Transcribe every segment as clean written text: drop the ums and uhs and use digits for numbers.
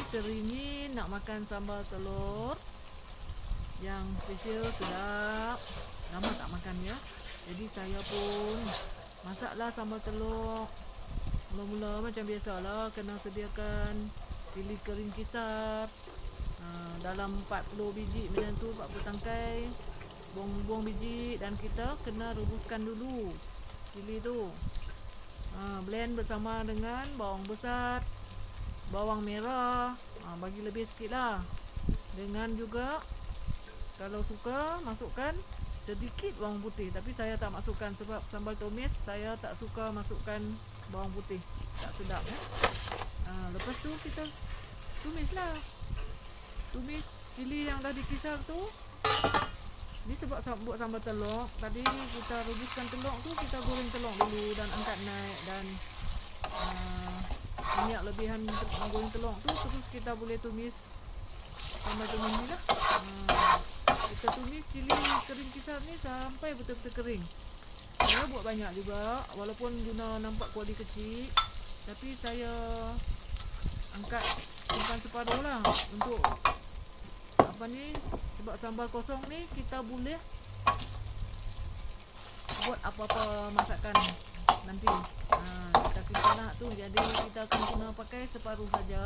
teringin nak makan sambal telur yang special, sedap. Lama tak makan ya. Jadi saya pun masaklah sambal telur. Mula-mula macam biasalah, kena sediakan cili kering kisar dalam 40 biji macam tu, 40 tangkai buang-buang biji, dan kita kena rebuskan dulu cili tu. Blend bersama dengan bawang besar, bawang merah, bagi lebih sikit lah. Dengan juga kalau suka masukkan sedikit bawang putih, tapi saya tak masukkan sebab sambal tumis saya tak suka masukkan bawang putih, tak sedap ya. Lepas tu kita tumis cili yang dah dikisar tu. Ni sebab buat sambal telur, tadi kita rebuskan telur tu, kita goreng telur dulu dan angkat naik, dan minyak lebihan goreng telur tu, terus kita boleh tumis sambal tumis ni lah. Kita tumis cili kering kisar ni sampai betul-betul kering. Saya buat banyak juga, walaupun guna nampak kuali kecil, tapi saya angkat simpan separuh lah untuk apa ni, sebab sambal kosong ni kita boleh buat apa-apa masakan nanti. Kita simpan lah tu, jadi kita akan guna pakai separuh saja.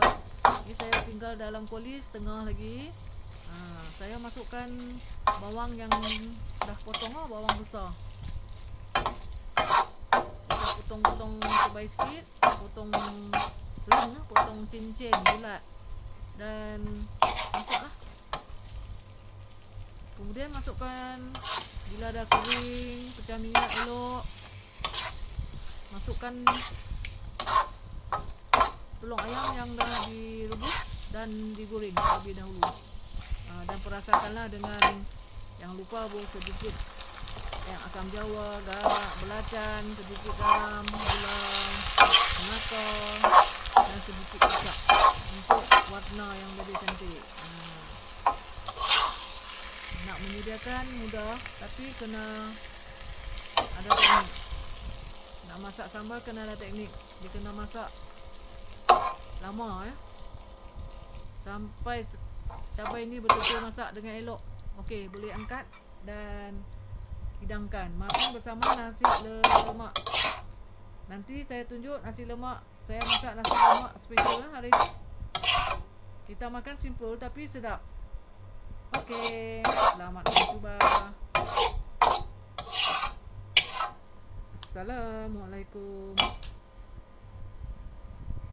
Ni saya tinggal dalam kuali setengah lagi. Saya masukkan bawang yang dah potong lah, bawang besar. Kita potong-potong sebaik sikit, potong leng, potong cincin bulat, dan masuklah. Kemudian masukkan, bila dah kering, pecah minyak elok, masukkan telur ayam yang dah direbus dan digoreng terlebih dahulu. Dan perasakanlah dengan, jangan lupa sedikit yang asam jawa, garam, belacan, sedikit garam, gula melaka, dan sedikit kecap untuk warna yang lebih cantik. Nak menyediakan mudah, tapi kena ada teknik. Nak masak sambal kena ada teknik. Dia kena masak lama ya, sampai cabai ni betul-betul masak dengan elok. Okey, boleh angkat dan hidangkan. Makan bersama nasi lemak. Nanti saya tunjuk nasi lemak. Saya masak nasi lemak special lah hari ni. Kita makan simple tapi sedap. Okey, selamat mencuba. Assalamualaikum.